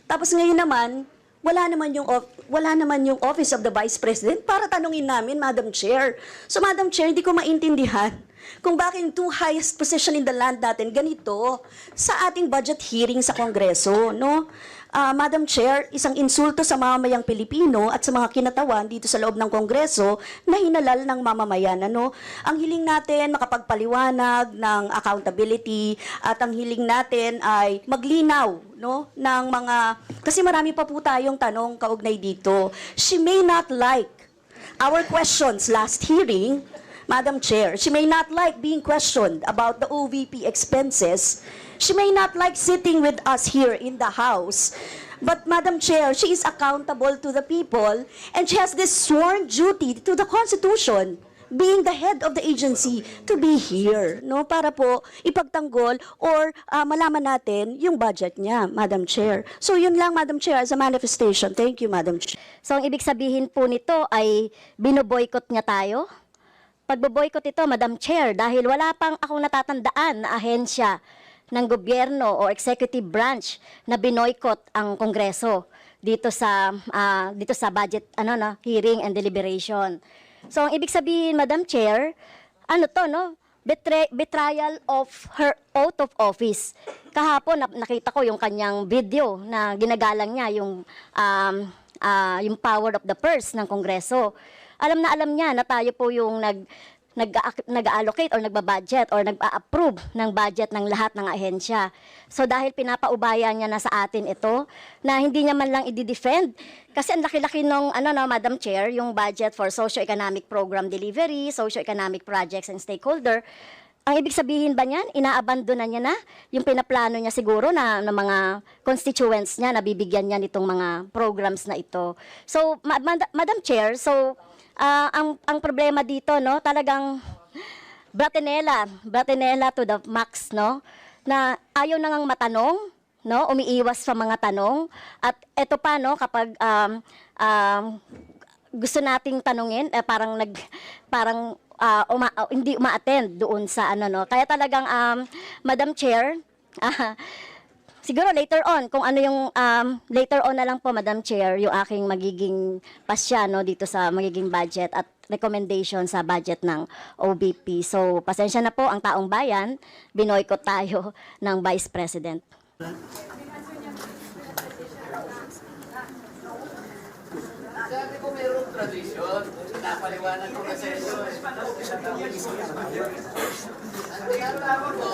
Tapos ngayon naman, wala naman yung Office of the Vice President para tanungin namin, Madam Chair. So, Madam Chair, hindi ko maintindihan kung bakit yung two highest position in the land natin ganito sa ating budget hearing sa Kongreso, no? Madam Chair, isang insulto sa mamamayang Pilipino at sa mga kinatawan dito sa loob ng Kongreso na hinalal ng mamamayan. Ano? Ang hiling natin makapagpaliwanag ng accountability at ang hiling natin ay maglinaw, no, ng mga, kasi marami pa po tayong tanong kaugnay dito. She may not like our questions last hearing, Madam Chair. She may not like being questioned about the OVP expenses. She may not like sitting with us here in the House. But, Madam Chair, she is accountable to the people and she has this sworn duty to the Constitution, being the head of the agency, to be here, no, para po ipagtanggol or malaman natin yung budget niya, Madam Chair. So, yun lang, Madam Chair, as a manifestation. Thank you, Madam Chair. So, ang ibig sabihin po nito ay binoboykot niya tayo? Pagboboykot ito, Madam Chair, dahil wala pang akong natatandaan na ahensya ng gobyerno o executive branch na binoykot ang Kongreso dito sa budget hearing and deliberation. So ang ibig sabihin, Madam Chair, betrayal of her oath of office. Kahapon nakita ko yung kanyang video na ginagalang niya yung power of the purse ng Kongreso. Alam niya na tayo po yung nag-allocate or nagbabudget or nag-approve ng budget ng lahat ng ahensya. So dahil pinapaubaya niya na sa atin ito, na hindi niya man lang i-defend, kasi ang laki-laki nung, Madam Chair, yung budget for socio-economic program delivery, socio-economic projects and stakeholder, ang ibig sabihin ba niyan, inaabandona niya na yung pinaplano niya siguro na ng mga constituents niya, nabibigyan niya nitong mga programs na ito. So, Madam Chair, so, ang problema dito, no, talagang bratinela to the max, no, na ayaw na ngang matanong, no, umiiwas sa mga tanong, at eto pa, no, kapag gusto nating tanungin, hindi uma-attend doon sa kaya talagang Madam Chair, siguro later on, kung ano yung, later on na lang po, Madam Chair, yung aking magiging pasya, no, dito sa magiging budget at recommendation sa budget ng OBP. So, pasensya na po ang taong bayan, binoykot tayo ng Vice President. Sabi ko mayroong tradisyon, napaliwanag ko kasi ito. Ang tinatawag ko,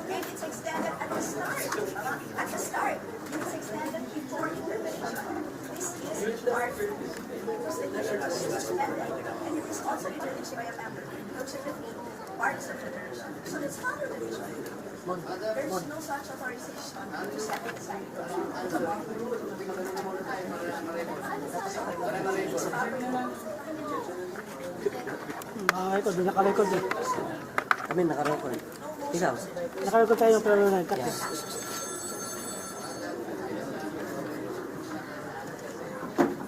It's extended at the start. It's extended before intervention. This is part of the constitution was suspended, and it is also introduced by a member. Those are the parts of the version. So it's not a revision. There's no such authorization to set it aside. Ito, di nakarecord eh. Kami nakarecord. Ikaw? Nakarecord tayo pero nag-cut.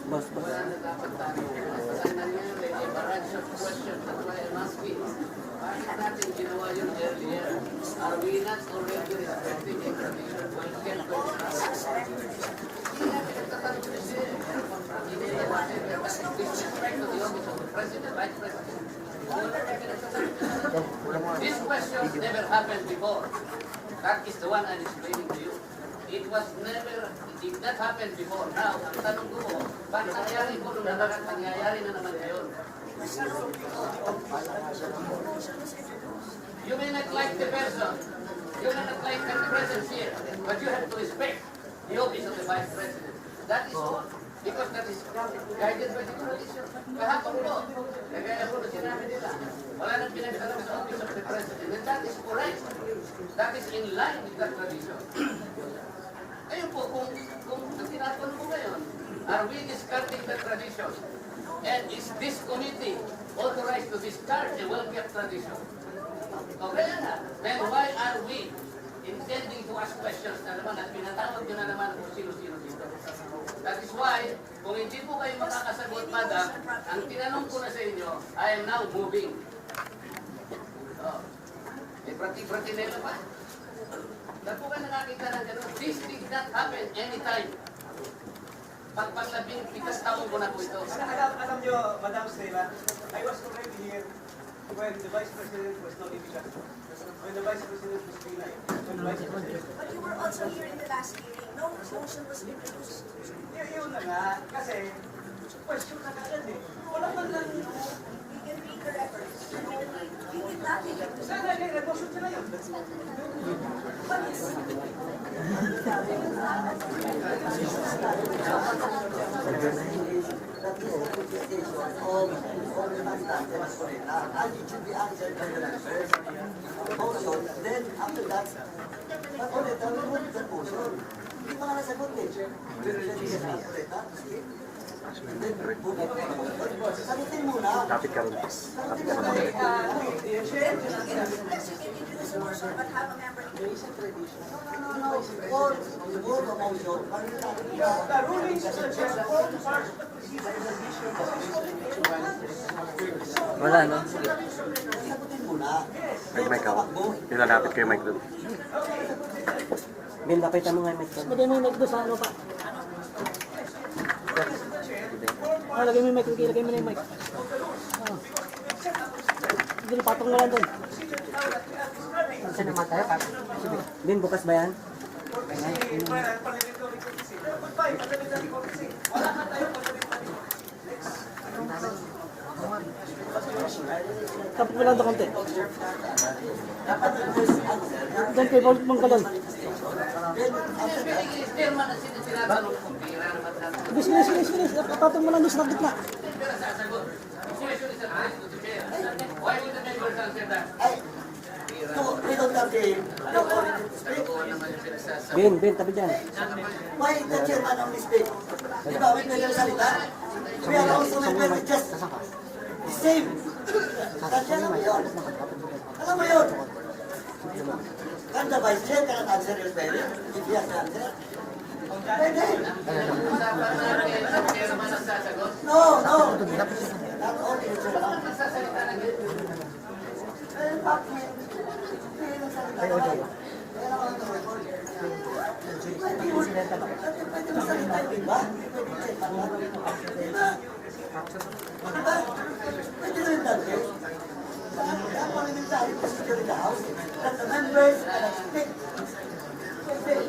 Boss. bakit natin ginawa yun earlier? Are we not already respecting information? Hindi natin nagtatanong kasi. Hindi natin disrespect to the office of the President, Vice President. This question never happened before. That is the one I'm explaining to you. It did not happen before. Now, ang tanong ko, bakit nangyari ko nung nakaraan, nangyayari na naman ngayon? You may not like the person, you may not like the presence here, but you have to respect the office of the Vice President. That is all. Because that is guided by the tradition. Kahapon po, nagaya po na sinabi nila, wala nang pinagsalam sa office of the President. And that is correct. That is in line with that tradition. Ayun po, kung ang tinatanong ko ngayon, are we discarding the tradition? And is this committee authorized to discharge a well-kept tradition. O kaya na, then why are we intending to ask questions na naman at pinatawag nyo na naman kung sino-sino dito? That is why, kung hindi po kayo makakasagot, madam, ang tinanong ko na sa inyo, I am now moving. Oh. Eh, prati-pratinela pa. Dahil po kayo nakakita ng gano'n. This did not happen anytime. Pagpaglabing, pikas taon ko na po ito. Alam nyo, Madam Stella, I was already here when the Vice President was not in Picasso. When the Vice President was Pinay. When the Vice President... But you were also here in the last hearing. No motion was introduced. Yun na nga, kasi question na kagad eh. Wala man lang... We can read the records. We did not take it. Sana kayo, nag-motion sila yun. But yes. Then after that, ulit, ang remove the motion. Hindi pa nga nasagot eh. Ulit, ha? Sagutin muna. Kapit ka rin. Sagutin muna. Yes, you can introduce a motion, but have a member introduce. No. Or remove a motion. The ruling suggests all parts of the procedure. Wala, no? Sagutin muna. Mic ako. Nilalapit ko yung mic doon. Ben, lapitan mo nga yung mic doon. Lagay mo yung mic doon sa ano pa. Lagay mo yung mic, lagay mo na yung mic. Sige, patong mo lang doon. Saan naman tayo? Ben, bukas ba yan? Tapos mo lang doon konti. Doon kayo, balik mong kalon. Chairman ang sinatanong kung pira naman natin. Bilis. Patong mo lang doon sa gitna. Pero sasagot, question is addressed to the chair. Why would the members answer that? No, we don't have the... No, Oo naman yung sinasasagot. Ben, tabi dyan. why the chairman only speak? Di ba, wait na lang salita? We are also members just the same. Kasi alam mo yun. Alam mo yun. Can the vice chair cannot answer your query if he has the answer? Pwede. Usapan natin, ang chairman ang sasagot. No. Not only the chairman. Magsasalita ng ganito. Eh, bakit? Ay, okay. Kaya naman ito, record. Pwede mo salita yun, di ba? Pwede chairman lang. Di ba? Diba? Pwede rin dati. Ang parliamentary procedure in the House that the members can speak. Pwede.